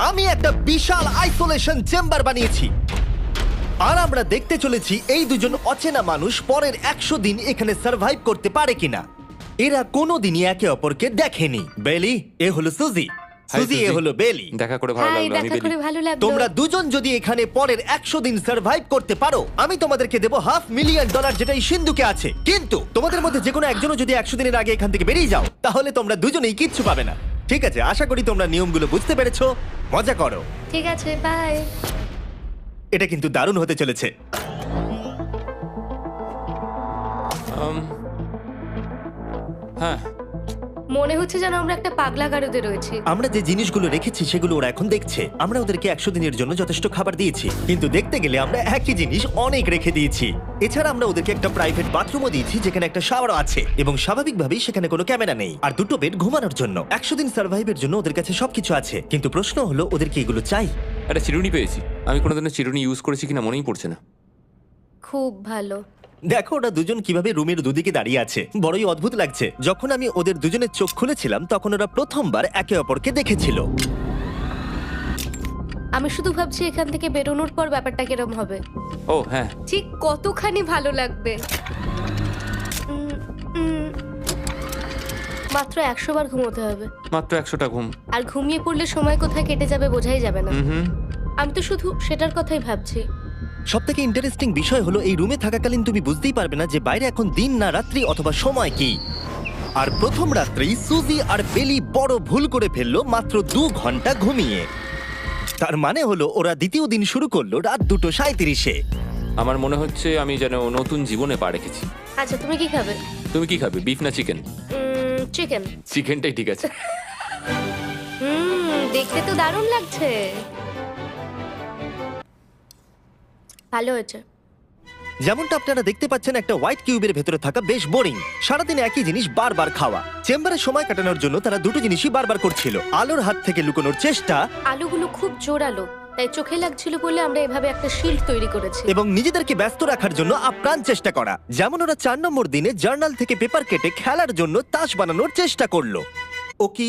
আমি একটা বিশাল isolation chamber বানিয়েছি আর আমরা দেখতে চলেছি এই দুজন অচেনা মানুষ পরের 100 দিন এখানে সার্ভাইভ করতে পারে কিনা। এরা কোনোদিনই একে অপরকে দেখেনি। বেলি, এ হলো সুজি, সুজি এ হলো বেলি। দেখা করে ভালো হাই, লাগলো। আমি দেখা করে ভালো লাগলো। তোমরা দুজন যদি এখানে পরের 100 দিন সার্ভাইভ করতে পারো, আমি তোমাদেরকে দেবো $500,000 যেটা এই সিন্ধুকে আছে। কিন্তু তোমাদের মধ্যে যে কোনো একজনও যদি 100 দিনের আগে এখান থেকে বেরিয়ে যাও, তাহলে তোমরা দুজনেই কিচ্ছু পাবে না। ঠিক আছে, আশা করি তোমরা নিয়মগুলো বুঝতে পেরেছো। মজা করো। ঠিক আছে, বাই। এটা কিন্তু দারুণ হতে চলেছে। হ্যাঁ, মনে হচ্ছে যেন আমরা একটা পাগলা গারদে রয়েছি। আমরা যে জিনিসগুলো রেখেছি সেগুলো ওরা এখন দেখছে। আমরা ওদেরকে 100 দিনের জন্য যথেষ্ট খাবার দিয়েছি, কিন্তু দেখতে গেলে আমরা একই জিনিস অনেক রেখে দিয়েছি। এছাড়া আমরা ওদেরকে একটা প্রাইভেট বাথরুমও দিয়েছি যেখানে একটা শাওয়ারও আছে, এবং স্বাভাবিকভাবেই সেখানে কোনো ক্যামেরা নেই, আর দুটো বেড ঘুমানোর জন্য। 100 দিন সার্ভাইভের জন্য ওদের কাছে সবকিছু আছে, কিন্তু প্রশ্ন হলো ওদের কি এগুলো চাই? একটা চিরুনি পেয়েছি। আমি কোনোদিনও চিরুনি ইউজ করেছি কিনা মনেই পড়ছে না। খুব ভালো। দেখো ওরা দুজন কিভাবে রুমের দুদিকে দাঁড়িয়ে আছে, বড়ই অদ্ভুত লাগছে। যখন আমি ওদের দুজনের চোখ খুলেছিলাম তখন ওরা প্রথমবার একে অপরকে দেখেছিল। আমি শুধু ভাবছি এখান থেকে বেরোনোর পর ব্যাপারটা কিরম হবে। ও হ্যাঁ, ঠিক কতখানি ভালো লাগবে। মাত্র 100 বার ঘুমোতে হবে, মাত্র 100টা ঘুম। আর ঘুমিয়ে পড়লে সময় কোথায় কেটে যাবে বোঝাই যাবে না। হুম। আমি তো শুধু সেটার কথাই ভাবছি। সবথেকে ইন্টারেস্টিং বিষয় হলো এই রুমে থাকাকালীন তুমি বুঝতেই পারবে না যে বাইরে এখন দিন না রাত্রি অথবা সময় কি। আর প্রথম রাত্রেই সুজি আর বেলি বড় ভুল করে ফেললো মাত্র 2 ঘন্টা ঘুমিয়ে। তার মানে হলো ওরা দ্বিতীয় দিন শুরু করলো রাত 2:37-এ। আমার মনে হচ্ছে আমি যেন নতুন জীবনে পা রেখেছি। আচ্ছা, তুমি কি খাবে? তুমি কি খাবে, বিফ না চিকেন? চিকেন। চিকেনটাই ঠিক আছে। দেখতে তো দারুণ লাগছে। ভালো হয়েছে। যেমনটা আপনারা দেখতে পাচ্ছেন, একটা হোয়াইট কিউবের ভেতরে থাকা বেশ বোরিং। সারাদিন একই জিনিস বারবার খাওয়া। চেম্বারে সময় কাটানোর জন্য তারা দুটো জিনিসই বারবার করছিল: আলোর হাত থেকে লুকোনোর চেষ্টা, আলুগুলো খুব জোরালো, তাই চোখে লাগছিল বলে আমরা এভাবে একটা শিল্ড তৈরি করেছি। এবং নিজেদেরকে ব্যস্ত রাখার জন্য আপ্রাণ চেষ্টা করা। যেমন ওরা 4 নম্বর দিনে জার্নাল থেকে পেপার কেটে খেলার জন্য তাস বানানোর চেষ্টা করলো। ও কি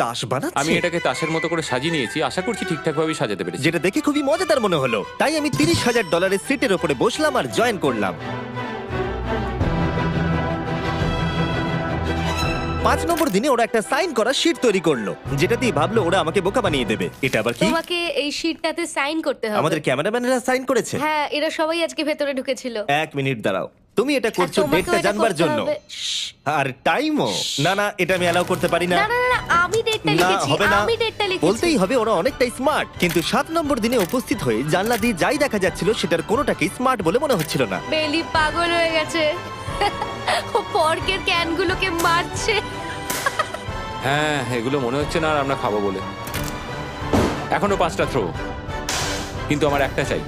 তাস বানাচ্ছে? আমি এটাকে তাসের মতো করে সাজিয়ে নিয়েছি, আশা করছি ঠিকঠাকভাবেই সাজাতে পেরেছি। যেটা দেখে খুবই মজাদার মনে হলো, তাই আমি $30,000 সিটের উপরে বসলাম আর জয়েন করলাম। 5 নম্বর দিনে ওরা একটা সাইন করা শিট তৈরি করলো, যেটা দিয়ে ভাবলো ওরা আমাকে বোকা বানিয়ে দেবে। এটা আবার কি? তোমাকে এই শিটটাতে সাইন করতে হবে। আমাদের ক্যামেরাম্যানেরা সাইন করেছে? হ্যাঁ, এরা সবাই আজকে ভেতরে ঢুকেছিল। 1 মিনিট দাঁড়াও, তুমি এটা আর করছো তোমাকেও ডেটটা এটা জানবার করতে জন্য? হবে। শ্শ্। আর টাইমও? না না, এটা আমি অ্যালাউ করতে পারি না। না না না, আমি ডেটটা না, লিখেছি। হবে না। আমি ডেটটা লিখেছি। বলতেই হবে ওরা অনেকটাই স্মার্ট, কিন্তু 7 নম্বর দিনে উপস্থিত হয়ে জানলা দিয়ে যাই দেখা যাচ্ছিল সেটার কোনোটাকেই স্মার্ট বলে মনে হচ্ছিল না। বেলি পাগল হয়ে গেছে। ও পর্কের ক্যানগুলোকে মারছে। হ্যাঁ, এগুলো মনে হচ্ছে না আর আমরা খাবো বলে। এখনো 5টা থ্রো, কিন্তু আমার একটা চাই।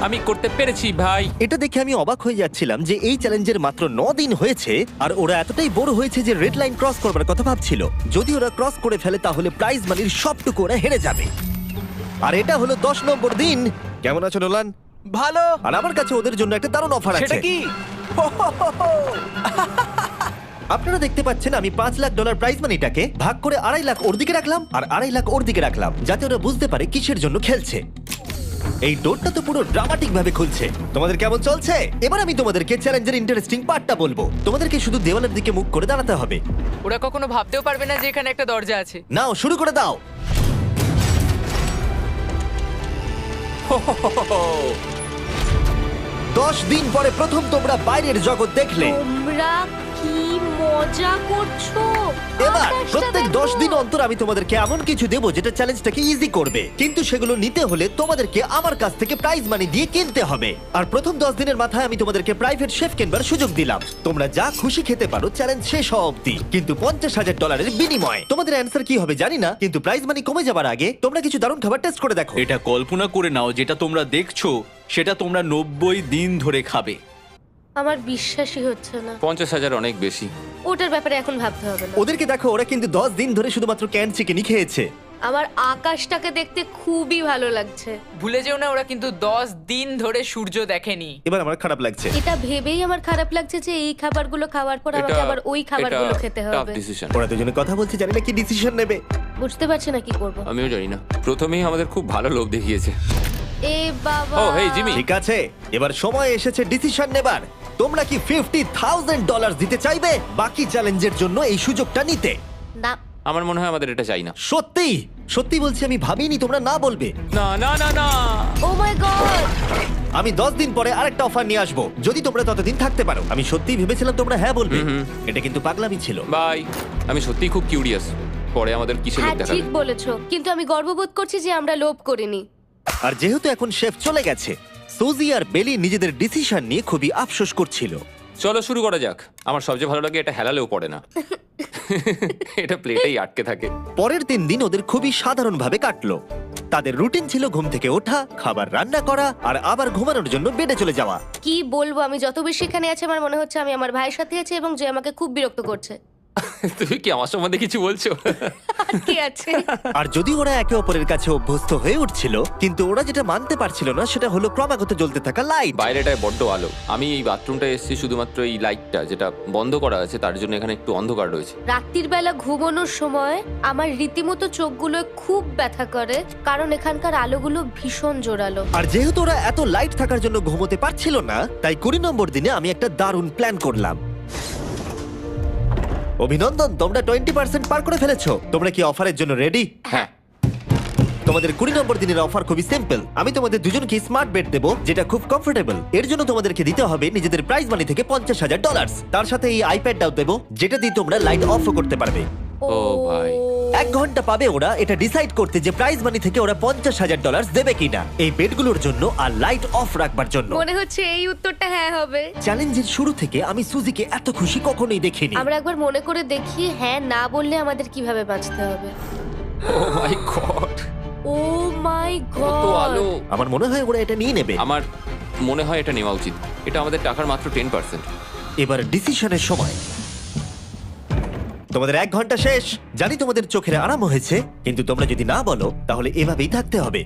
আমি করতে পেরেছি ভাই। এটা দেখে আমি অবাক হয়ে যাচ্ছিলাম যে এই চ্যালেঞ্জের মাত্র 9 দিন হয়েছে আর ওরা এতটাই বড় হয়েছে যে রেড লাইন ক্রস করবার কথা ভাবছিল। যদি ওরা ক্রস করে ফেলে তাহলে প্রাইজ মানির সবটুকু ওরা হেরে যাবে। আর এটা হলো 10 নম্বর দিন। কেমন আছো নোলান? ভালো। আর আমার কাছে ওদের জন্য একটা দারুণ অফার আছে। সেটা কি? আপনারা দেখতে পাচ্ছেন আমি $5 লাখ প্রাইজ মানিটাকে ভাগ করে 2.5 লাখ ওর দিকে রাখলাম আর 2.5 লাখ ওর দিকে রাখলাম, যাতে ওরা বুঝতে পারে কিসের জন্য খেলছে। এই ডোরটা তো পুরো ড্রামাটিক ভাবে খুলছে। তোমাদের কেমন চলছে? এবার আমি তোমাদেরকে চ্যালেঞ্জের ইন্টারেস্টিং পার্টটা বলবো। তোমাদেরকে শুধু দেওয়ালের দিকে মুখ করে দাঁড়াতে হবে। ওরা কখনো ভাবতেও পারবে না যে এখানে একটা দরজা আছে। নাও শুরু করে দাও। দশ দিন পরে প্রথম তোমরা বাইরের জগৎ দেখলে। তোমরা কি মজা করছো? এবার আকাশটা প্রত্যেক দেখো। 10 দিন অন্তর আমি তোমাদেরকে এমন কিছু দেবো যেটা চ্যালেঞ্জটাকে ইজি করবে, কিন্তু সেগুলো নিতে হলে তোমাদেরকে আমার কাছ থেকে প্রাইজ মানি দিয়ে কিনতে হবে। আর প্রথম 10 দিনের মাথায় আমি তোমাদেরকে প্রাইভেট শেফ কেনবার সুযোগ দিলাম। তোমরা যা খুশি খেতে পারো চ্যালেঞ্জ শেষ হওয়া অব্দি, কিন্তু $50,000 বিনিময়ে। তোমাদের অ্যান্সার কি হবে জানি না, কিন্তু প্রাইজ মানি কমে যাবার আগে তোমরা কিছু দারুণ খাবার টেস্ট করে দেখো। এটা কল্পনা করে নাও, যেটা তোমরা দেখছো সেটা তোমরা 90 দিন ধরে খাবে। আমার বিশ্বাসই হচ্ছে না। 50,000 অনেক বেশি। ওটার ব্যাপারে এখন ভাবতে হবে না। ওদেরকে দেখো, ওরা কিন্তু 10 দিন ধরে শুধুমাত্র ক্যান চিকেনই খেয়েছে। আমার আকাশটাকে দেখতে খুবই ভালো লাগছে। ভুলে যেও না, ওরা কিন্তু 10 দিন ধরে সূর্য দেখেনি। এবার আমার খারাপ লাগছে। এটা ভেবেই আমার খারাপ লাগছে যে এই খাবারগুলো খাওয়ার পর আমাকে আবার ওই খাবারগুলো খেতে হবে। ডিসিশন। ওরা দুজনে কথা বলছে, জানি না কি ডিসিশন নেবে। বুঝতে পারছি না কি করব। আমিও জানি না, প্রথমেই আমাদের খুব ভালো লোভ দেখিয়েছে। এ বাবা। ও, হেই, জিমি। ঠিক আছে, এবার সময় এসেছে ডিসিশন নেবার। তোমরা কি $50,000 দিতে চাইবে বাকি চ্যালেঞ্জের জন্য এই সুযোগটা নিতে? না। আমার মনে হয় আমাদের এটা চাই না। সত্যি সত্যি বলছি, আমি ভাবিনি তোমরা না বলবে। না না না না। ও মাই গড। আমি 10 দিন পরে আরেকটা অফার নিয়ে আসবো, যদি তোমরা ততদিন থাকতে পারো। আমি সত্যিই ভেবেছিলাম তোমরা হ্যাঁ বলবে। এটা কিন্তু পাগলামি ছিল। বাই। আমি সত্যিই খুব কিউরিয়াস, পরে আমাদের কিসের হ্যাঁ লোভ দেখাবে। ঠিক বলেছো, কিন্তু আমি গর্ববোধ করছি যে আমরা লোভ করিনি। আর যেহেতু এখন শেফ চলে গেছে, সুজি আর বেলি নিজেদের ডিসিশন নিয়ে খুবই আফসোস করছিল। চলো শুরু করা যাক। আমার সবচেয়ে ভালো লাগে এটা হেলালেও পড়ে না। এটা প্লেটেই আটকে থাকে। পরের 3 দিন ওদের খুবই সাধারণভাবে কাটলো। তাদের রুটিন ছিল ঘুম থেকে ওঠা, খাবার রান্না করা আর আবার ঘুমানোর জন্য বেডে চলে যাওয়া। কি বলবো, আমি যত বেশি এখানে আছি আমার মনে হচ্ছে আমি আমার ভাইয়ের সাথে আছি এবং যে আমাকে খুব বিরক্ত করছে। তুমি কি আমার সম্বন্ধে কিছু বলছো? আর কি আছে? আর যদি ওরা একে অপরের কাছে অভ্যস্ত হয়ে উঠছিল, কিন্তু ওরা যেটা মানতে পারছিল না সেটা হলো ক্রমাগত জ্বলতে থাকা লাইট। বাইরেটায় বড্ড আলো। আমি এই বাথরুমটা এসেছি শুধুমাত্র এই লাইটটা যেটা বন্ধ করা আছে তার জন্য এখানে একটু অন্ধকার রয়েছে। রাত্রির বেলা ঘুমানোর সময় আমার রীতিমতো চোখগুলো খুব ব্যথা করে, কারণ এখানকার আলোগুলো ভীষণ জোরালো। আর যেহেতু ওরা এত লাইট থাকার জন্য ঘুমোতে পারছিল না, তাই 20 নম্বর দিনে আমি একটা দারুণ প্ল্যান করলাম। অভিনন্দন, তোমরা 20% পার করে ফেলেছো। তোমরা কি অফারের জন্য রেডি? হ্যাঁ। তোমাদের 20 নম্বর দিনের অফার খুবই সিম্পল। আমি তোমাদের দুজনকে স্মার্ট বেড দেবো, যেটা খুব কমফোর্টেবল। এর জন্য তোমাদেরকে দিতে হবে নিজেদের প্রাইজ মানি থেকে $50,000। তার সাথে এই আইপ্যাডটাও দেবো, যেটা দিয়ে তোমরা লাইট অফও করতে পারবে। ও ভাই। 1 ঘন্টা পাবে ওরা এটা ডিসাইড করতে যে প্রাইজ মানি থেকে ওরা $50,000 দেবে কিনা এই বেডগুলোর জন্য আর লাইট অফ রাখবার জন্য। মনে হচ্ছে এই উত্তরটা হ্যাঁ হবে। চ্যালেঞ্জের শুরু থেকে আমি সুজিকে এত খুশি কখনোই দেখিনি। আমরা একবার মনে করে দেখি হ্যাঁ না বললে আমাদের কিভাবে বাঁচতে হবে। ও মাই গড। ও মাই কত আলো। গড। আমার মনে হয় ওরা এটা নিয়ে নেবে। আমার মনে হয় এটা নেওয়া উচিত। এটা আমাদের টাকার মাত্র 10%। এবার ডিসিশনের সময়। তোমাদের 1 ঘন্টা শেষ। জানি তোমাদের চোখের আরাম হয়েছে, কিন্তু তোমরা যদি না বলো তাহলে এভাবেই থাকতে হবে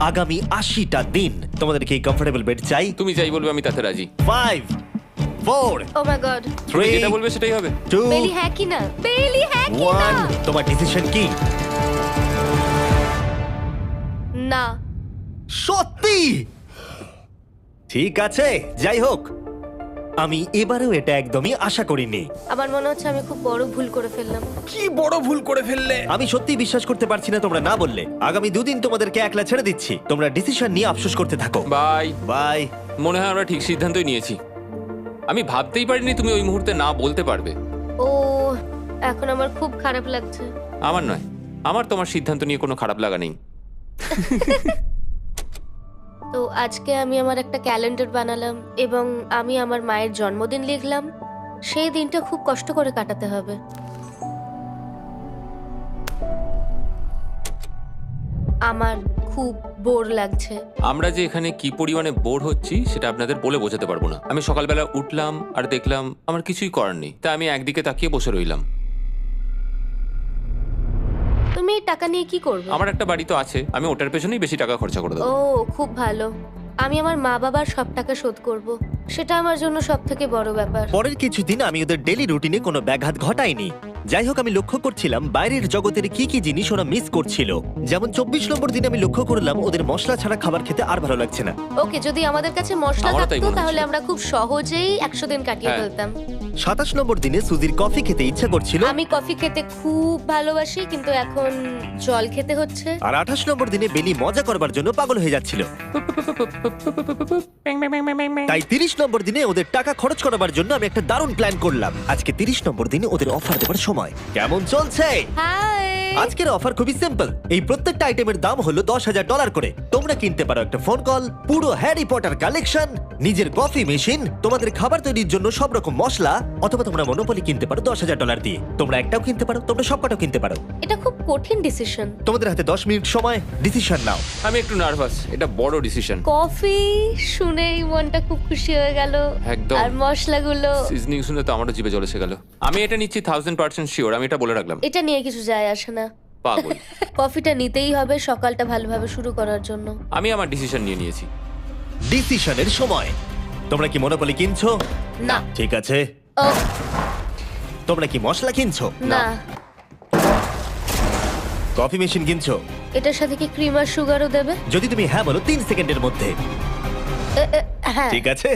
আগামী 80টা দিন। তোমাদেরকে এই কমফোর্টেবল বেড চাই। তুমি যাই বলবে আমি তাতে রাজি। 5 4 ও মাই গড। তুমি 3 যেটা বলবে সেটাই হবে। 2 বেলি হ্যাঁ কি না? বেলি হ্যাঁ কি না? 1 তোমার ডিসিশন কি? না। সত্যি? ঠিক আছে, যাই হোক, আমি এবারেও এটা একদমই আশা করিনি। আমার মনে হচ্ছে আমি খুব বড় ভুল করে ফেললাম। কি বড় ভুল করে ফেললে। আমি সত্যি বিশ্বাস করতে পারছি না তোমরা না বললে। আগামী 2 দিন তোমাদেরকে একলা ছেড়ে দিচ্ছি। তোমরা ডিসিশন নিয়ে আফসোস করতে থাকো। বাই। বাই। মনে হয় আমরা ঠিক সিদ্ধান্তই নিয়েছি। আমি ভাবতেই পারিনি তুমি ওই মুহূর্তে না বলতে পারবে। ও, এখন আমার খুব খারাপ লাগছে। আমার নয়, আমার তোমার সিদ্ধান্ত নিয়ে কোনো খারাপ লাগা নেই। তো আজকে আমি আমার একটা ক্যালেন্ডার বানালাম এবং আমি আমার মায়ের জন্মদিন লিখলাম। সেই দিনটা খুব কষ্ট করে কাটাতে হবে। আমার খুব বোর লাগছে। আমরা যে এখানে কি পরিমাণে বোর হচ্ছি সেটা আপনাদের বলে বোঝাতে পারবো না। আমি সকালবেলা উঠলাম আর দেখলাম আমার কিছুই করার নেই, তাই আমি একদিকে তাকিয়ে বসে রইলাম। তুমি এই টাকা নিয়ে কি করবে? আমার একটা বাড়ি তো আছে, আমি ওটার পেছনেই বেশি টাকা খরচা করে ও দেবো। খুব ভালো। আমি আমার মা বাবার সব টাকা শোধ করব। সেটা আমার জন্য সব থেকে বড় ব্যাপার। পরের কিছুদিন আমি ওদের ডেলি রুটিনে কোনো ব্যাঘাত ঘটাইনি। যাই হোক, আমি লক্ষ্য করছিলাম বাইরের জগতের কি কি জিনিস ওরা মিস করছিল। যেমন 24 নম্বর দিনে আমি লক্ষ্য করলাম ওদের মশলা ছাড়া খাবার খেতে আর ভালো লাগছে না। ওকে, যদি আমাদের কাছে মশলা আমারও তাই থাকতো মনে তাহলে হচ্ছে। আমরা খুব সহজেই 100 দিন কাটিয়ে হ্যাঁ। ফেলতাম। 27 নম্বর দিনে সুজির কফি খেতে ইচ্ছা করছিল, আমি কফি খেতে খুব ভালোবাসি, কিন্তু এখন জল খেতে হচ্ছে। আর 28 নম্বর দিনে বেলি মজা করবার জন্য পাগল হয়ে যাচ্ছিল। তাই 30 নম্বর দিনে ওদের টাকা খরচ করাবার জন্য আমি একটা দারুণ প্ল্যান করলাম। আজকে 30 নম্বর দিনে ওদের অফার দেবার সময়। কেমন চলছে? হাই। আজকের অফার খুবই সিম্পল। এই প্রত্যেকটা আইটেমের দাম হলো $10,000 করে। তোমরা কিনতে পারো একটা ফোন কল, পুরো হ্যারি পটার কালেকশন, নিজের কফি মেশিন, তোমাদের খাবার তৈরির জন্য সব রকম মশলা, অথবা তোমরা মনোপলি কিনতে পারো $10,000 দিয়ে। তোমরা একটাও কিনতে পারো, তোমরা সবকটাও কিনতে পারো। এটা খুব কঠিন ডিসিশন। তোমাদের হাতে 10 মিনিট সময়, ডিসিশন নাও। আমি একটু নার্ভাস, এটা বড় ডিসিশন। কফি শুনেই মনটা খুব খুশি হয়ে গেল। একদম। আর মশলাগুলো, সিজনিং শুনে তো আমারও জিভে জল এসে গেল। আমি এটা নিচ্ছি 1000% শিওর, আমি এটা বলে রাখলাম। এটা নিয়ে কিছু যায় আসে না। পাগল। কফিটা নিতেই হবে সকালটা ভালোভাবে শুরু করার জন্য। আমি আমার ডিসিশন নিয়ে নিয়েছি। ডিসিশনের সময়। তোমরা কি মনোপলি কিনছো? না। ঠিক আছে। ও তোমরা কি মশলা কিনছো? না। কফি মেশিন কিনছো? এটার সাথে কি ক্রিম আর সুগারও দেবে? যদি তুমি হ্যাঁ বলো 3 সেকেন্ডের মধ্যে। হ্যাঁ। ঠিক আছে।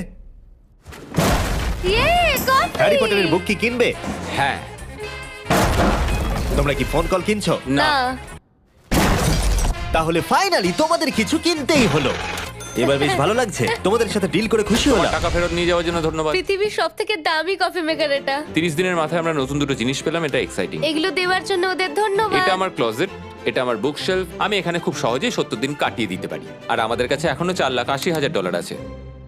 ইয়ে, কফি! হ্যারি পটারের বুক কি কিনবে? হ্যাঁ। তোমরা কি ফোন কল কিনছো? না। তাহলে ফাইনালি তোমাদের কিছু কিনতেই হলো। এবার বেশ ভালো লাগছে। তোমাদের সাথে ডিল করে খুশি তোমার হলাম। টাকা ফেরত নিয়ে যাওয়ার জন্য ধন্যবাদ। পৃথিবীর সবথেকে দামি কফি মেকার এটা। 30 দিনের মাথায় আমরা নতুন দুটো জিনিস পেলাম, এটা এক্সাইটিং। এগুলো দেওয়ার জন্য ওদের ধন্যবাদ। এটা আমার ক্লোজেট, এটা আমার বুক শেলফ। আমি এখানে খুব সহজেই 70 দিন কাটিয়ে দিতে পারি। আর আমাদের কাছে এখনো $4,80,000 আছে।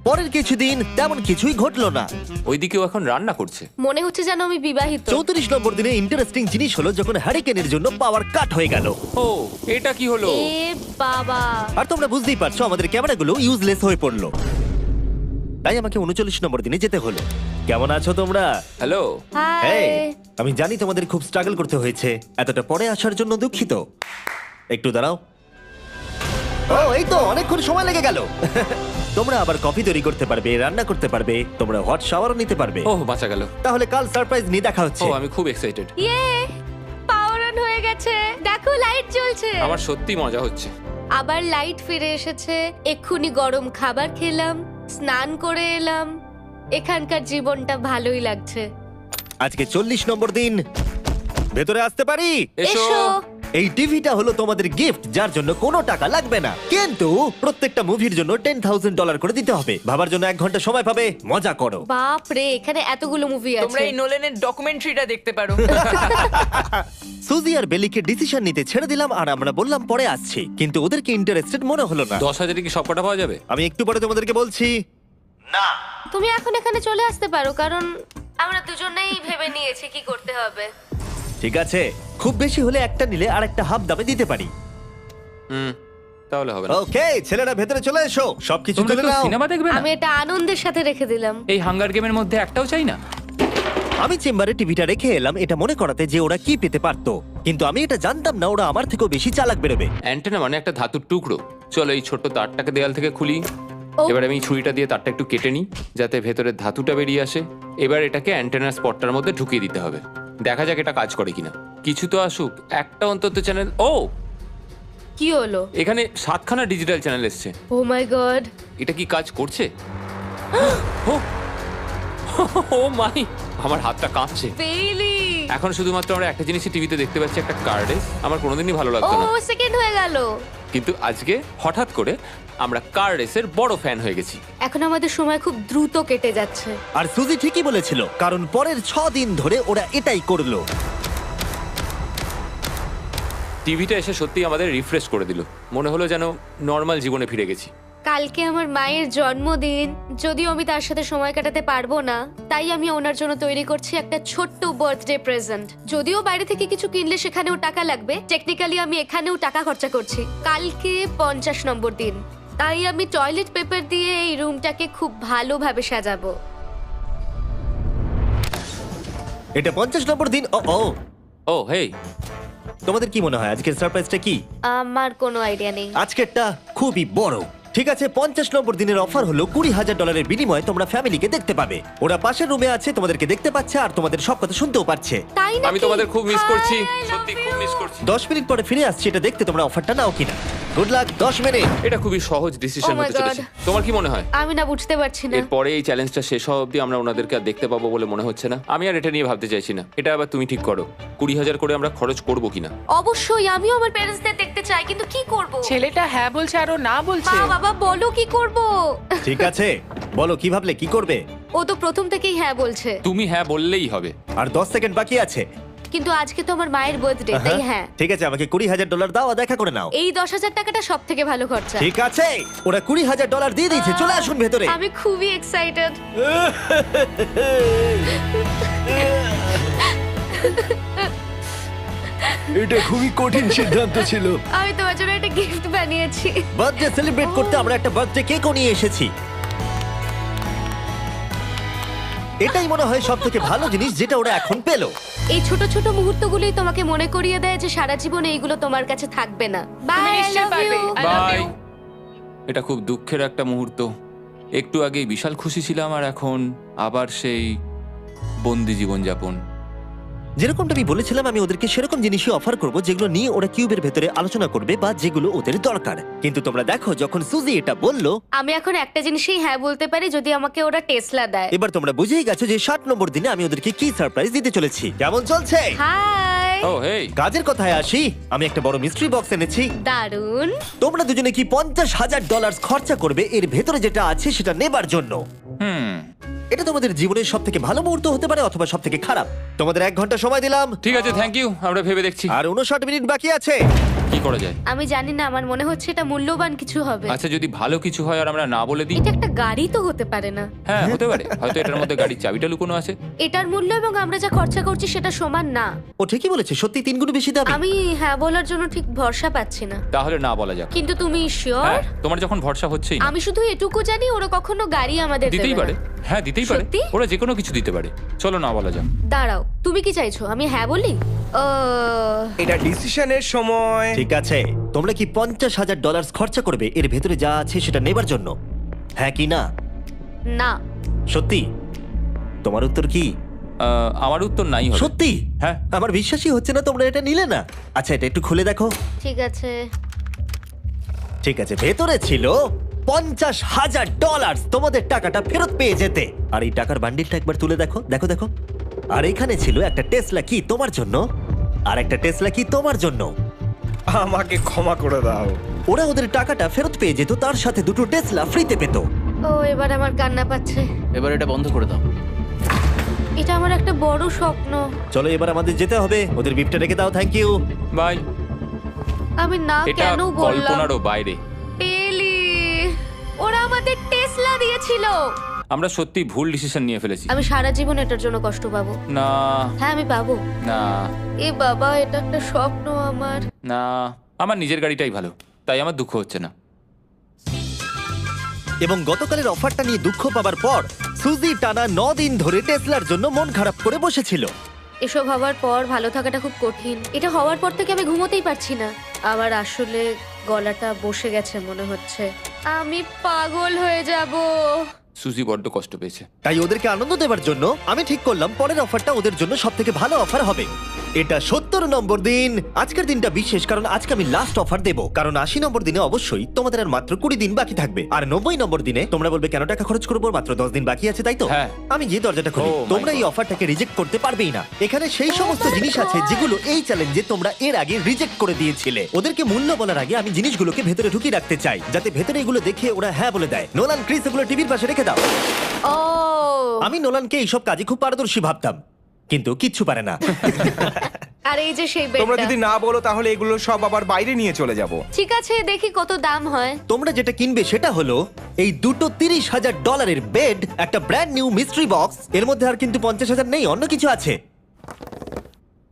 পরের কিছুদিন তেমন কিছুই ঘটলো না। ওইদিকেও এখন রান্না করছে। মনে হচ্ছে যেন আমি বিবাহিত। 34 নম্বর দিনে ইন্টারেস্টিং জিনিস হলো যখন হ্যারিকেনের জন্য পাওয়ার কাট হয়ে গেল। ও, এটা কি হলো? এ বাবা! আর তোমরা বুঝতেই পারছো আমাদের ক্যামেরাগুলো ইউজলেস হয়ে পড়লো। তাই আমাকে 39 নম্বর দিনে যেতে হলো। কেমন আছো তোমরা? হ্যালো। হাই। এই, আমি জানি তোমাদের খুব স্ট্রাগল করতে হয়েছে। এতটা পরে আসার জন্য দুঃখিত। একটু দাঁড়াও। ও, এই তো অনেকক্ষণ সময় লেগে গেল। তোমরা আবার কফি তৈরি করতে পারবে, রান্না করতে পারবে, তোমরা হট শাওয়ারও নিতে পারবে। ও, বাঁচা গেল। তাহলে কাল সারপ্রাইজ নিয়ে দেখা ও, হচ্ছে। আমি খুব এক্সাইটেড। ইয়ে! পাওয়ার অন হয়ে গেছে। দেখো লাইট জ্বলছে। আমার সত্যি মজা হচ্ছে। আবার লাইট ফিরে এসেছে। এক্ষুনি গরম খাবার খেলাম, স্নান করে এলাম। এখানকার জীবনটা ভালোই লাগছে। আজকে 40 নম্বর দিন। ভেতরে আসতে পারি? এসো। এসো। এই টিভিটা হলো তোমাদের গিফট, যার জন্য কোনো টাকা লাগবে না, কিন্তু প্রত্যেকটা মুভির জন্য $10,000 করে দিতে হবে। ভাবার জন্য 1 ঘন্টা সময় পাবে। মজা করো। বাপ রে, এখানে এতগুলো মুভি তোমরা আছে। এই নোলেনের ডকুমেন্টারিটা দেখতে পারো। সুজি আর বেলিকে ডিসিশন নিতে ছেড়ে দিলাম আর আমরা বললাম পরে আসছি, কিন্তু ওদেরকে ইন্টারেস্টেড মনে হলো না। 10,000 কি সবকটা পাওয়া যাবে? আমি একটু পরে তোমাদেরকে বলছি। না, তুমি এখন এখানে চলে আসতে পারো, কারণ আমরা দুজনেই ভেবে নিয়েছি কি করতে হবে। ঠিক আছে, খুব বেশি হলে একটা নিলে আর একটা হাফ দামে দিতে পারি। তাহলে হবে না। ওকে, ছেলেরা ভেতরে চলে এসো, সবকিছু তোমরা তুলে কেউ নাও। সিনেমা দেখবে না? আমি এটা আনন্দের সাথে রেখে দিলাম। এই হাঙ্গার গেমের মধ্যে একটাও চাই না। আমি চেম্বারে টিভিটা রেখে এলাম এটা মনে করাতে যে ওরা কি পেতে পারতো, কিন্তু আমি এটা জানতাম না ওরা আমার থেকেও বেশি চালাক বেরোবে। অ্যান্টেনা মানে একটা ধাতুর টুকরো। চলো এই ছোট্ট তারটাকে দেয়াল থেকে খুলি। ও। এবার আমি ছুরিটা দিয়ে তারটা একটু কেটে নিই যাতে ভেতরের ধাতুটা বেরিয়ে আসে। এবার এটাকে অ্যান্টেনার স্পটটার মধ্যে ঢুকিয়ে দিতে হবে। দেখা যাক এটা কাজ করে কিনা। কিছু তো আসুক, একটা অন্তত চ্যানেল। ও, কি হলো? এখানে 7খানা ডিজিটাল চ্যানেল এসছে। ও মাই গড! এটা কি কাজ করছে? ও, ও মাই, আমার হাতটা কাঁপছে। বেইলি! এখন শুধুমাত্র আমরা একটা জিনিসই টিভিতে দেখতে পাচ্ছি, একটা কার্ডে। আমার কোনোদিনই ভালো ও লাগতো না, সেকেন্ড হয়ে গেল। কিন্তু আজকে হঠাৎ করে আমরা কার রেসের বড় ফ্যান হয়ে গেছি। এখন আমাদের সময় খুব দ্রুত কেটে যাচ্ছে। আর সুজি ঠিকই বলেছিল, কারণ পরের 6 দিন ধরে ওরা এটাই করলো। টিভিটা এসে সত্যি আমাদের রিফ্রেশ করে দিল। মনে হলো যেন নর্মাল জীবনে ফিরে গেছি। কালকে আমার মায়ের জন্মদিন, যদিও আমি তার সাথে সময় কাটাতে পারবো না, তাই আমি ওনার জন্য তৈরি করছি একটা ছোট্ট বার্থডে প্রেজেন্ট। যদিও বাইরে থেকে কিছু কিনলে সেখানেও টাকা লাগবে, টেকনিক্যালি আমি এখানেও টাকা খরচা করছি। কালকে 50 নম্বর দিন, তাই আমি টয়লেট পেপার দিয়ে এই রুমটাকে খুব ভালোভাবে সাজাবো। এটা 50 নম্বর দিন। ও ও, ও হেই, তোমাদের কি মনে হয় আজকের সারপ্রাইজটা কি? আমার কোনো আইডিয়া নেই। আজকেরটা খুবই বড়। ঠিক আছে, 50 নম্বর দিনের অফার হলো $20,000 বিনিময়ে তোমরা ফ্যামিলিকে দেখতে পাবে। ওরা পাশের রুমে আছে, তোমাদেরকে দেখতে পাচ্ছে আর তোমাদের সব কথা শুনতেও পাচ্ছে। তাই না? আমি তোমাদের খুব মিস করছি, সত্যি খুব মিস করছি। 10 মিনিট পরে ফিরে আসছি এটা দেখতে তোমরা অফারটা নাও কিনা। Good luck. 10 মিনিট। এটা খুবই সহজ ডিসিশন Oh my হতে চলেছে। God. তোমার কি মনে হয়? আমি না বুঝতে পারছি না। এরপরে এই চ্যালেঞ্জটা শেষ হওয়া অবধি আমরা ওনাদেরকে আর দেখতে পাবো বলে মনে হচ্ছে না। আমি আর এটা নিয়ে ভাবতে চাইছি না। এটা আবার তুমি ঠিক করো, 20,000 করে আমরা খরচ করবো কিনা। অবশ্যই আমিও আমার প্যারেন্টসদের দেখতে চাই, কিন্তু কি করব? ছেলেটা হ্যাঁ বলছে আর ও না বলছে। মা বাবা বলো কি করব? ঠিক আছে, বলো কি ভাবলে, কি করবে? ও তো প্রথম থেকেই হ্যাঁ বলছে। তুমি হ্যাঁ বললেই হবে। আর 10 সেকেন্ড বাকি আছে। কিন্তু আজকে তো আমার মায়ের বার্থডে, তাই হ্যাঁ। ঠিক আছে, আমাকে $20,000 দাও আর দেখা করে নাও। এই 10,000 টাকাটা সব থেকে ভালো খরচা। ঠিক আছে, ওরা $20,000 দিয়ে দিয়েছে। চলে আসুন ভেতরে। আমি খুবই এক্সাইটেড। এটা খুবই কঠিন সিদ্ধান্ত ছিল। আমি তোমার জন্য একটা গিফট বানিয়েছি। বার্থডে সেলিব্রেট করতে আমরা একটা বার্থডে কেকও নিয়ে এসেছি। এটাই মনে হয় সব থেকে ভালো জিনিস যেটা ওরা এখন পেলো। এই ছোট ছোট মুহূর্তগুলোই তোমাকে মনে করিয়ে দেয় যে সারা জীবন এইগুলো তোমার কাছে থাকবে না। বাই, তুমি আই নিশ্চয়ই লাভ পারবে। You. I love bye. you. এটা খুব দুঃখের একটা মুহূর্ত। একটু আগেই বিশাল খুশি ছিলাম আর এখন আবার সেই বন্দি জীবনযাপন। যেরকমটা আমি বলেছিলাম, আমি ওদেরকে সেরকম জিনিসই অফার করব যেগুলো নিয়ে ওরা কিউবের ভেতরে আলোচনা করবে বা যেগুলো ওদের দরকার। কিন্তু তোমরা দেখো, যখন সুজি এটা বললো, আমি এখন একটা জিনিসই হ্যাঁ বলতে পারি, যদি আমাকে ওরা টেসলা দেয়। এবার তোমরা বুঝেই গেছো যে 60 নম্বর দিনে আমি ওদেরকে কি সারপ্রাইজ দিতে চলেছি। কেমন চলছে? হাই, ও হেই, কাজের কথায় আসি, আমি একটা বড় মিস্ট্রি বক্স এনেছি। দারুন। তোমরা দুজনে কি $50,000 খরচা করবে এর ভেতরে যেটা আছে সেটা নেবার জন্য? এটা তোমাদের জীবনের সব থেকে ভালো মুহূর্ত হতে পারে অথবা সব থেকে খারাপ। তোমাদের 1 ঘন্টা সময় দিলাম ঠিক আছে, থ্যাংক ইউ, আমরা ভেবে দেখছি আর 59 মিনিট বাকি আছে। কি করা যায়। আমি জানি না, আমার মনে হচ্ছে এটা মূল্যবান কিছু হবে। আচ্ছা, যদি ভালো কিছু হয় আর আমরা না বলে দিই? এটা একটা গাড়ি তো হতে পারে না। হ্যাঁ, হতে পারে, হয়তো এটার মধ্যে গাড়ির চাবিটা লুকোনো আছে। এটার মূল্য এবং আমরা যা খরচা করছি সেটা সমান না। ও ঠিকই বলেছে, সত্যি 3 গুণ বেশি দামি। আমি হ্যাঁ বলার জন্য ঠিক ভরসা পাচ্ছি না। তাহলে না বলা যাক। কিন্তু তুমি শিওর? হ্যাঁ, তোমার যখন ভরসা হচ্ছেই না। আমি শুধু এটুকু জানি, ওরা কখনো গাড়ি আমাদের দিতেই দেবে পারে। না। হ্যাঁ, দিতেই পারে। সত্যি? ওরা যে কোনো কিছু দিতে পারে। চলো না বলা যাক। দাঁড়াও, তুমি কি চাইছো আমি হ্যাঁ বলি? এটা ডিসিশনের সময়। ঠিক আছে, তোমরা কি $50,000 খরচা করবে এর ভেতরে যা আছে সেটা নেবার জন্য? হ্যাঁ কি না? না। সত্যি? তোমার উত্তর কি? আমার উত্তর নাই হবে। সত্যি? হ্যাঁ। আমার বিশ্বাসই হচ্ছে না তোমরা এটা নিলে না। আচ্ছা, এটা একটু খুলে দেখো। ঠিক আছে। ঠিক আছে, ভেতরে ছিল $50,000। তোমাদের টাকাটা ফেরত পেয়ে যেতে। আর এই টাকার বান্ডিলটা একবার তুলে দেখো, দেখো দেখো। আর এখানে ছিল একটা টেসলা কি তোমার জন্য, আর একটা টেসলা কি তোমার জন্য। আমাকে ক্ষমা করে দাও। ওরা ওদের টাকাটা ফেরত পেয়ে যেত, তার সাথে 2টো টেসলা ফ্রিতে পেত। ও, এবার আমার কান্না পাচ্ছে। এবার এটা বন্ধ করে দাও। এটা আমার একটা বড় স্বপ্ন। চলো এবার আমাদের যেতে হবে। ওদের গিফটটা রেখে দাও। Thank you. বাই। আমি না এটা কেন বললাম? কল্পনারও বাইরে। পেলি, ওরা আমাদের টেসলা দিয়েছিল। আমরা সত্যি ভুল ডিসিশন নিয়ে ফেলেছি। আমি সারা জীবন এটার জন্য কষ্ট পাবো। না হ্যাঁ, আমি পাবো। না এ বাবা, এটা একটা স্বপ্ন আমার। না, আমার নিজের গাড়িটাই ভালো, তাই আমার দুঃখ হচ্ছে না। এবং গতকালের অফারটা নিয়ে দুঃখ পাবার পর সুজি টানা 9 দিন ধরে টেসলার জন্য মন খারাপ করে বসেছিল। এসব হওয়ার পর ভালো থাকাটা খুব কঠিন। এটা হওয়ার পর থেকে আমি ঘুমোতেই পারছি না। আমার আসলে গলাটা বসে গেছে মনে হচ্ছে। আমি পাগল হয়ে যাব। সুজি বড্ড কষ্ট পেয়েছে। তাই ওদেরকে আনন্দ দেওয়ার জন্য আমি ঠিক করলাম পরের অফারটা ওদের জন্য সব থেকে ভালো অফার হবে। এটা 70 নম্বর দিন। আজকের দিনটা বিশেষ কারণ আজকে আমি লাস্ট অফার দেব। কারণ 80 নম্বর দিনে অবশ্যই তোমাদের আর মাত্র 20 দিন বাকি থাকবে। আর 90 নম্বর দিনে তোমরা বলবে কেন টাকা খরচ করবো, মাত্র 10 দিন বাকি আছে, তাই তো? হ্যাঁ। আমি গিয়ে দরজাটা খুলি। Oh my তোমরা এই God. অফারটাকে রিজেক্ট করতে পারবেই না। এখানে সেই সমস্ত জিনিস আছে যেগুলো এই চ্যালেঞ্জে তোমরা এর আগে রিজেক্ট করে দিয়েছিলে। ওদেরকে মূল্য বলার আগে আমি জিনিসগুলোকে ভেতরে ঢুকিয়ে রাখতে চাই, যাতে ভেতরে এগুলো দেখে ওরা হ্যাঁ বলে দেয়। নোলান, ক্রিস, এগুলো টিভির পাশে রেখে দাও। ও, আমি নোলানকে এইসব কাজে খুব পারদর্শী ভাবতাম, কিন্তু কিচ্ছু পারে না। আর এই যে সেই তোমরা বেডটা। যদি না বলো তাহলে এগুলো সব আবার বাইরে নিয়ে চলে যাব। ঠিক আছে, দেখি কত দাম হয়। তোমরা যেটা কিনবে সেটা হলো এই দুটো $30,000 বেড, একটা ব্র্যান্ড নিউ মিস্ট্রি বক্স। এর মধ্যে আর কিন্তু 50,000 নেই, অন্য কিছু আছে।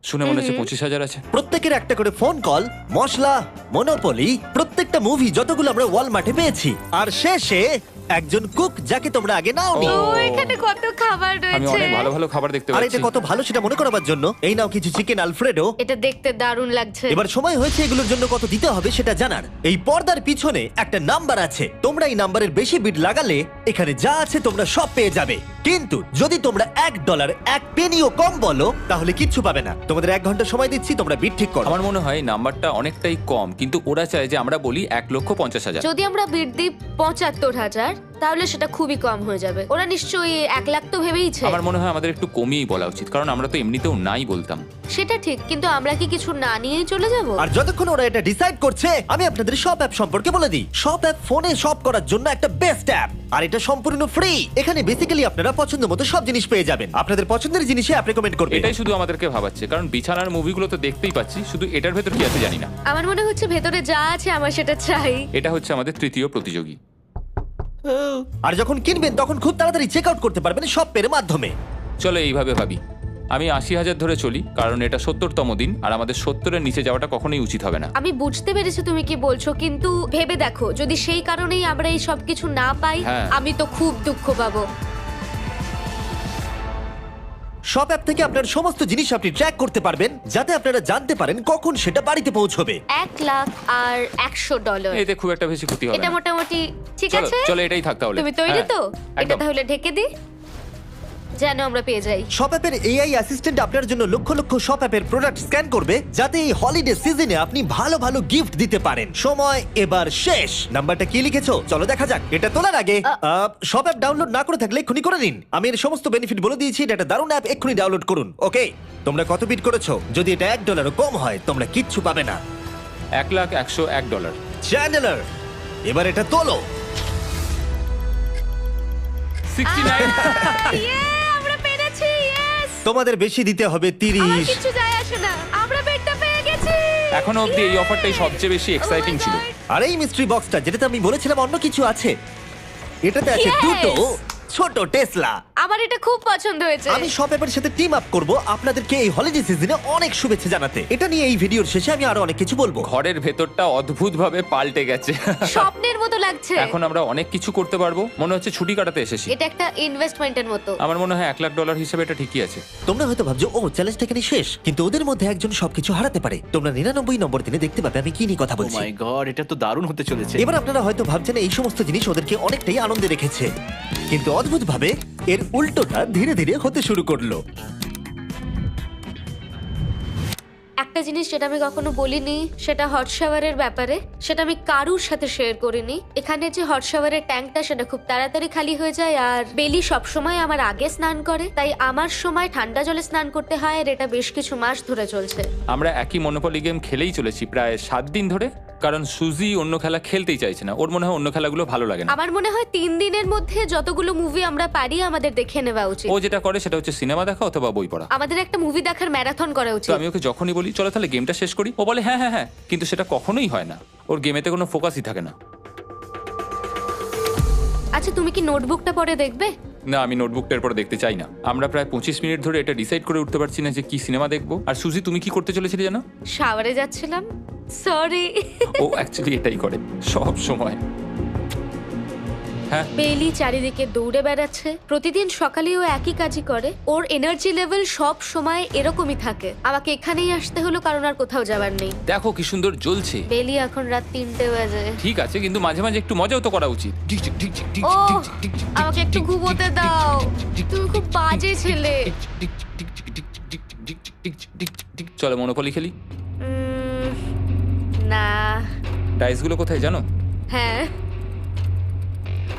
শুনে মনে হচ্ছে 25,000 আছে। প্রত্যেকের একটা করে ফোন কল, মশলা, মনোপলি, প্রত্যেকটা মুভি যতগুলো আমরা ওয়ালমার্টে পেয়েছি, আর শেষে একজন কুক যাকে তোমরা আগে নাওনি। ও, ও, এখানে কত খাবার আমি রয়েছে। অনেক ভালো ভালো খাবার দেখতে আর পাচ্ছি। এটা কত ভালো সেটা মনে করাবার জন্য এই নাও কিছু চিকেন আলফ্রেডো। এটা দেখতে দারুণ লাগছে। এবার সময় হয়েছে এগুলোর জন্য কত দিতে হবে সেটা জানার। এই পর্দার পিছনে একটা নাম্বার আছে, তোমরা এই নাম্বারের বেশি বিড লাগালে এখানে যা আছে তোমরা সব পেয়ে যাবে। কিন্তু যদি তোমরা $1 1 পেনিও কম বলো তাহলে কিচ্ছু পাবে না। তোমাদের 1 ঘন্টা সময় দিচ্ছি, তোমরা বিড ঠিক করো। আমার মনে হয় এই নাম্বারটা অনেকটাই কম, কিন্তু ওরা চায় যে আমরা বলি 1,50,000। যদি আমরা বিড দিই 75,000, তাহলে সেটা খুবই কম হয়ে যাবে। ওরা নিশ্চয়ই 1 লাখ তো ভেবেইছে। আমার মনে হয় আমাদের একটু কমিয়েই বলা উচিত, কারণ আমরা তো এমনিতেও নাই বলতাম। সেটা ঠিক, কিন্তু আমরা কি কিছু না নিয়েই চলে যাব? আর যতক্ষণ ওরা এটা ডিসাইড করছে আমি আপনাদের শপ অ্যাপ সম্পর্কে বলে দিই। শপ অ্যাপ ফোনে শপ করার জন্য একটা বেস্ট অ্যাপ, আর এটা সম্পূর্ণ ফ্রি। এখানে বেসিক্যালি আপনারা পছন্দ মতো সব জিনিস পেয়ে যাবেন। আপনাদের পছন্দের জিনিসে অ্যাপ রেকমেন্ড করবে। এটাই শুধু আমাদেরকে ভাবাচ্ছে, কারণ বিছানার মুভিগুলো তো দেখতেই পাচ্ছি, শুধু এটার ভেতর কি আছে জানি না। আমার মনে হচ্ছে ভেতরে যা আছে আমার সেটা চাই। এটা হচ্ছে আমাদের তৃতীয় প্রতিযোগী। আর যখন কিনবেন তখন খুব তাড়াতাড়ি চেক আউট করতে পারবেন শপ পের মাধ্যমে। চলো এইভাবে ভাবি, আমি 80,000 ধরে চলি, কারণ এটা 70তম দিন, আর আমাদের 70-এর নিচে যাওয়াটা কখনোই উচিত হবে না। আমি বুঝতে পেরেছি তুমি কি বলছো, কিন্তু ভেবে দেখো যদি সেই কারণেই আমরা এই সব কিছু না পাই, হ্যাঁ। আমি তো খুব দুঃখ পাবো। শপ অ্যাপ থেকে আপনার সমস্ত জিনিস আপনি ট্র্যাক করতে পারবেন, যাতে আপনারা জানতে পারেন কখন সেটা বাড়িতে পৌঁছবে। 1 লাখ আর $100। এতে খুব একটা বেশি ক্ষতি হবে এটা না। মোটামুটি ঠিক চলো আছে। চলো এটাই থাক তাহলে। তুমি তৈরি হ্যাঁ, তো? এটা একদম। তাহলে ঢেকে দি। যেন আমরা পেয়ে যাই। শপ অ্যাপের এআই অ্যাসিস্ট্যান্ট আপনার জন্য লক্ষ লক্ষ শপ অ্যাপের প্রোডাক্ট স্ক্যান করবে, যাতে এই হলিডে সিজনে আপনি ভালো ভালো গিফট দিতে পারেন। সময় এবার শেষ। নাম্বারটা কি লিখেছো চলো দেখা যাক। এটা তোলার আগে শপ অ্যাপ ডাউনলোড না করে থাকলে এক্ষুনি করে নিন। আমি এর সমস্ত বেনিফিট বলে দিয়েছি। এটা একটা দারুণ অ্যাপ, এক্ষুনি ডাউনলোড করুন। ওকে, তোমরা কত বিট করেছো? যদি এটা $1 কম হয় তোমরা কিচ্ছু পাবে না। $1,101 চ্যান্ডেলার, এবার এটা তোলো। 69 আমরা পেরেছি, ইয়েস! তোমাদের বেশি দিতে হবে আমার 30। কিছু যায় আসে না, আমরা বেডটা পেয়ে গেছি। এখনো অবধি এই অফারটাই সবচেয়ে বেশি এক্সাইটিং ছিল। আর এই মিস্ট্রি বক্সটা, যেটাতে আমি বলেছিলাম অন্য কিছু আছে, এটাতে আছে Yes! দুটো ছোট টেসলা। আমার এটা খুব পছন্দ হয়েছে। আমি শপ অ্যাপের সাথে টিম আপ করব আপনাদেরকে এই হলিডে সিজনে অনেক শুভেচ্ছা জানাতে। এটা নিয়ে এই ভিডিওর শেষে আমি আরো অনেক কিছু বলবো। ঘরের ভেতরটা অদ্ভুতভাবে পাল্টে গেছে। স্বপ্নের মতো লাগছে। এখন আমরা অনেক কিছু করতে পারবো, মনে হচ্ছে ছুটি কাটাতে এসেছি। এটা একটা ইনভেস্টমেন্টের মতো। আমার মনে হয় $1,00,000 হিসেবে এটা ঠিকই আছে। তোমরা হয়তো ভাবছো ও চ্যালেঞ্জটা এখানে শেষ, কিন্তু ওদের মধ্যে একজন সবকিছু হারাতে পারে। তোমরা 99 নম্বর দিনে দেখতে পাবে আমি কি নিয়ে কথা ও বলছি। মাই গড, এটা তো দারুণ হতে চলেছে। এবার আপনারা হয়তো ভাবছেন এই সমস্ত জিনিস ওদেরকে অনেকটাই আনন্দে রেখেছে, কিন্তু অদ্ভুতভাবে এর উল্টোটা ধীরে ধীরে হতে শুরু করলো। একটা জিনিস যেটা আমি কখনো বলিনি, সেটা হট শাওয়ারের ব্যাপারে। সেটা আমি কারুর সাথে শেয়ার করিনি। এখানে যে হট শাওয়ারের ট্যাঙ্কটা, সেটা খুব তাড়াতাড়ি খালি হয়ে যায়। আর বেলি সবসময় আমার আগে স্নান করে, তাই আমার সময় ঠান্ডা জলে স্নান করতে হয়। আর এটা বেশ কিছু মাস ধরে চলছে। আমরা একই মনোপলি গেম খেলেই চলেছি প্রায় 7 দিন ধরে, কারণ সুজি অন্য খেলা খেলতেই চাইছে না। ওর মনে হয় অন্য খেলাগুলো ভালো লাগে না। আমার মনে হয় 3 দিনের মধ্যে যতগুলো মুভি আমরা পারি আমাদের দেখে নেওয়া উচিত। ও যেটা করে সেটা হচ্ছে সিনেমা দেখা অথবা বই পড়া। আমাদের একটা মুভি দেখার ম্যারাথন করা তো উচিত। আমি ওকে যখনই বলি চলো তাহলে গেমটা শেষ করি, ও বলে হ্যাঁ হ্যাঁ হ্যাঁ, কিন্তু সেটা কখনোই হয় না। ওর গেমেতে কোনো ফোকাসই থাকে না। আচ্ছা, তুমি কি নোটবুকটা পরে দেখবে? না, আমি নোটবুকটার পর দেখতে চাই না। আমরা প্রায় 25 মিনিট ধরে এটা ডিসাইড করে উঠতে পারছি না যে কি সিনেমা দেখবো। আর সুজি, তুমি কি করতে চলেছিলে জানো? শাওয়ারে যাচ্ছিলাম। সরি। ও অ্যাকচুয়ালি এটাই করে সব সময়। হ্যাঁ, বেলি চারিদিকে দৌড়ে বেড়াচ্ছে। প্রতিদিন সকালে ও একই কাজই করে। ওর এনার্জি লেভেল সব সময় এরকমই থাকে। আমাকে এখানেই আসতে হলো, কারণ আর কোথাও যাবার নেই। দেখো কি সুন্দর জ্বলছে। বেলি এখন রাত 3টে বাজে। ঠিক আছে, কিন্তু মাঝে মাঝে একটু মজাও তো করা উচিত। ও, আমাকে একটু ঘুমোতে দাও। তুমি খুব বাজে ছেলে। চলো মনোপলি খেলি। না। ডাইসগুলো কোথায় জানো? হ্যাঁ,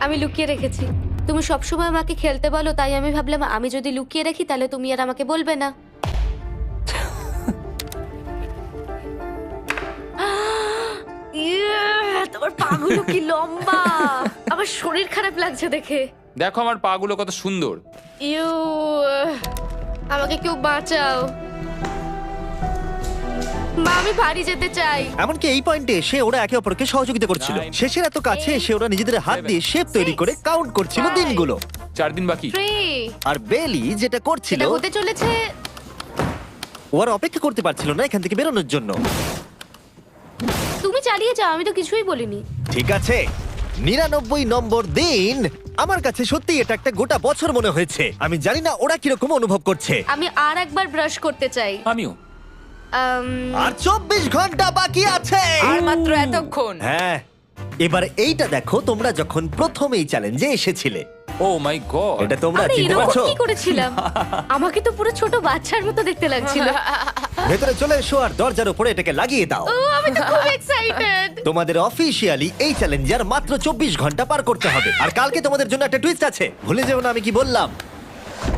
আমি লুকিয়ে রেখেছি। তুমি সবসময় আমাকে খেলতে বলো, তাই আমি ভাবলাম আমি যদি লুকিয়ে রাখি তাহলে তুমি আর আমাকে বলবে না। তোমার পাগুলো কি লম্বা! আমার শরীর খারাপ লাগছে দেখে। দেখো আমার পাগুলো কত সুন্দর। ইউ, আমাকে কেউ বাঁচাও। মা, আমি বাড়ি যেতে চাই। এমনকি এই পয়েন্টে এসে ওরা একে অপরকে সহযোগিতা করছিল। 9, শেষের এত কাছে এসে ওরা নিজেদের হাত দিয়ে শেপ তৈরি করে কাউন্ট করছিল 5, দিনগুলো। 4 দিন বাকি। 3, আর বেলি যেটা করছিল, এটা হতে চলেছে। ও আর অপেক্ষা করতে পারছিল না এখান থেকে বেরোনোর জন্য। তুমি চালিয়ে যাও, আমি তো কিছুই বলিনি। ঠিক আছে, 99 নম্বর দিন। আমার কাছে সত্যি এটা একটা গোটা বছর মনে হয়েছে। আমি জানি না ওরা কিরকম অনুভব করছে। আমি আর একবার ব্রাশ করতে চাই। আমিও। আর 24 ঘন্টা বাকি আছে। আর মাত্র এতক্ষণ। হ্যাঁ, এবার এইটা দেখো, তোমরা যখন প্রথম এই চ্যালেঞ্জে এসেছিলে, ও মাই গড। এটা তোমরা আরে চিনতে এরকম পারছো? কি করেছিলাম? আমাকে তো পুরো ছোট বাচ্চার মতো দেখতে লাগছিল। ভেতরে চলে এসো আর দরজার উপরে এটাকে লাগিয়ে দাও। ও, আমি তো খুব এক্সাইটেড। তোমাদের অফিসিয়ালি এই চ্যালেঞ্জার মাত্র 24 ঘন্টা পার করতে হবে। আর কালকে তোমাদের জন্য একটা টুইস্ট আছে, ভুলে যেও না আমি কি বললাম।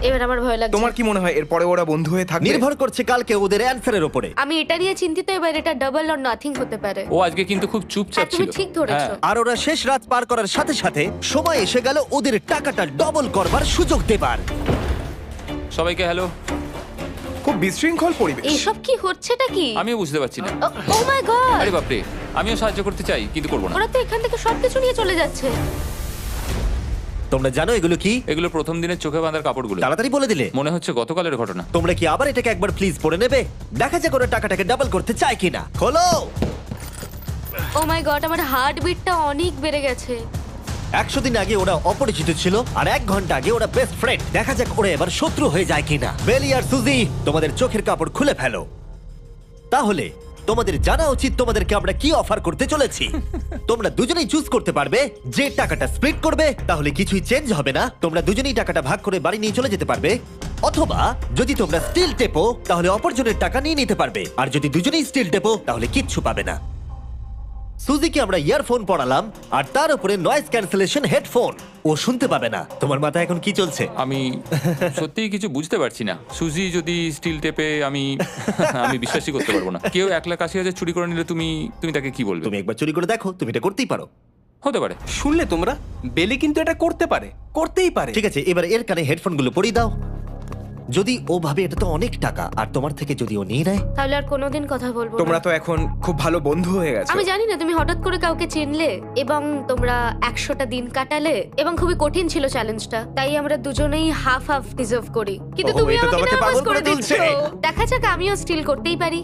এবার আমার ভয় লাগছে। তোমার কি মনে হয় এরপরে ওরা বন্ধু হয়ে থাকবে? নির্ভর করছে কালকে ওদের অ্যানসারের উপরে। আমি এটা নিয়ে চিন্তিত। এবার এটা ডাবল অর নাথিং হতে পারে। ও আজকে কিন্তু খুব চুপচাপ হ্যাঁ, তুমি ছিল। ঠিক ধরেছো। হ্যাঁ। আর ওরা শেষ রাত পার করার সাথে সাথে সময় এসে গেল ওদের টাকাটা ডবল করবার সুযোগ দেবার। সবাইকে হ্যালো। খুব বিশৃঙ্খল পরিবেশ। এইসব কি হচ্ছেটা কি? আমিও বুঝতে পারছি না। ও মাই গড! আরে বাপরে, আমিও সাহায্য করতে চাই কিন্তু করবো না। ওরা তো এখান থেকে সবকিছু নিয়ে চলে যাচ্ছে। তোমরা জানো এগুলো কি? এগুলো প্রথম দিনের চোখে বাঁধার কাপড়গুলো। তাড়াতাড়ি বলে দিলে। মনে হচ্ছে গতকালের ঘটনা। তোমরা কি আবার এটাকে একবার প্লিজ পড়ে নেবে? দেখা যাক ওরা টাকাটাকে ডাবল করতে চায় কিনা। খোলো। ও মাই গড, আমার হার্ট বিটটা অনেক বেড়ে গেছে। 100 দিন আগে ওরা অপরিচিত ছিল, আর 1 ঘন্টা আগে ওরা বেস্ট ফ্রেন্ড। দেখা যাক ওরা এবার শত্রু হয়ে যায় কিনা। বেলি আর সুজি, তোমাদের চোখের কাপড় খুলে ফেলো। তাহলে তোমাদের জানা উচিত তোমাদেরকে আমরা কি অফার করতে চলেছি। তোমরা দুজনেই চুজ করতে পারবে যে টাকাটা স্প্লিট করবে, তাহলে কিছুই চেঞ্জ হবে না, তোমরা দুজনেই টাকাটা ভাগ করে বাড়ি নিয়ে চলে যেতে পারবে। অথবা যদি তোমরা স্টিল টেপো তাহলে অপরজনের টাকা নিয়ে নিতে পারবে, আর যদি দুজনেই স্টিল টেপো তাহলে কিচ্ছু পাবে না। সুজিকে আমরা ইয়ারফোন পড়ালাম আর তার উপরে নয়েজ ক্যান্সেলেশন হেডফোন, ও শুনতে পাবে না। তোমার মাথায় এখন কি চলছে? আমি সত্যিই কিছু বুঝতে পারছি না। সুজি যদি স্টিল টেপে আমি বিশ্বাসই করতে পারবো না। কেউ 1,80,000 চুরি করে নিলে তুমি তাকে কি বলবে? তুমি একবার চুরি করে দেখো, তুমি এটা করতেই পারো। হতে পারে। শুনলে তোমরা, বেলি কিন্তু এটা করতে পারে, করতেই পারে। ঠিক আছে, এবার এর কানে হেডফোনগুলো পরিয়ে দাও। যদি ও ভাবে এটা তো অনেক টাকা, আর তোমার থেকে যদি ও নিয়ে নেয়, তাহলে আর কোনোদিন কথা বলবো তোমরা না। তো এখন খুব ভালো বন্ধু হয়ে গেছো। আমি জানি না তুমি হঠাৎ করে কাউকে চিনলে এবং তোমরা 100টা দিন কাটালে এবং খুবই কঠিন ছিল চ্যালেঞ্জটা, তাই আমরা দুজনেই হাফ হাফ ডিজার্ভ করি। কিন্তু ওহো, তুমি এটা তো আমাকে আমাকে নার্ভাস পাগল করে করে দিচ্ছ। তুলছে। দেখা যাক, আমিও স্টিল করতেই পারি।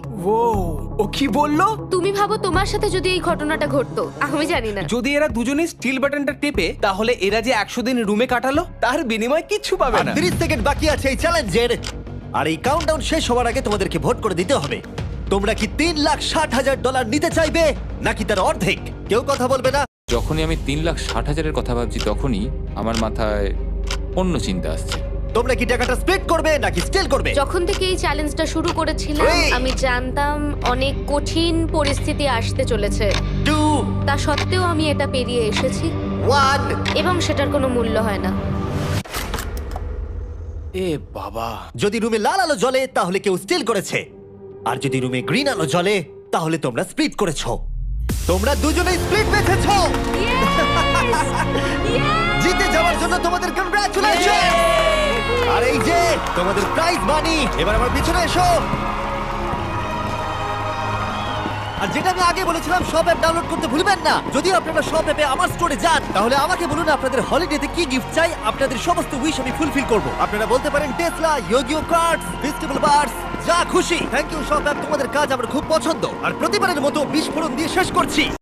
ও কি বললো? তুমি ভাবো তোমার সাথে যদি এই ঘটনাটা ঘটতো, আমি জানি না। যদি এরা দুজনে স্টিল বাটনটা টেপে, তাহলে এরা যে 100 দিন রুমে কাটালো তার বিনিময়ে কিচ্ছু পাবে আর না। 30 সেকেন্ড বাকি আছে এই চ্যালেঞ্জের, আর এই কাউন্টডাউন শেষ হওয়ার আগে তোমাদেরকে ভোট করে দিতে হবে। তোমরা কি $3,60,000 নিতে চাইবে নাকি তার অর্ধেক? কেউ কথা বলবে না। যখনই আমি 3,60,000-এর কথা ভাবছি তখনই আমার মাথায় অন্য চিন্তা আসছে। তোমরা কি টাকাটা স্প্লিট করবে নাকি স্টিল করবে? যখন থেকে এই চ্যালেঞ্জটা শুরু করেছিলাম Three. আমি জানতাম অনেক কঠিন পরিস্থিতি আসতে চলেছে, 2, তা সত্ত্বেও আমি এটা পেরিয়ে এসেছি 1। এবং সেটার কোনো মূল্য হয় না। এ বাবা, যদি রুমে লাল আলো জ্বলে তাহলে কেউ স্টিল করেছে, আর যদি রুমে গ্রিন আলো জ্বলে তাহলে তোমরা স্প্লিট করেছো। তোমরা দুজনেই স্প্লিট বেঁচেছো। জিতে যাওয়ার জন্য তোমাদের কংগ্রাচুলেশন। আর এই যে তোমাদের প্রাইজ মানি, এবার আমার পিছনে এসো। আর যেটা আমি আগে বলেছিলাম, সব অ্যাপ ডাউনলোড করতে ভুলবেন না। যদি আপনারা সব অ্যাপে আমার স্টোরে যান, তাহলে আমাকে বলুন আপনাদের হলিডেতে কি গিফট চাই। আপনাদের সমস্ত উইশ আমি ফুলফিল করব। আপনারা বলতে পারেন টেসলা, ইয়োগিও কার্ডস, ফেস্টিভ্যাল বার্স, যা খুশি। থ্যাংক ইউ সব অ্যাপ, তোমাদের কাজ আমার খুব পছন্দ। আর প্রতিবারের মতো বিস্ফোরণ দিয়ে শেষ করছি।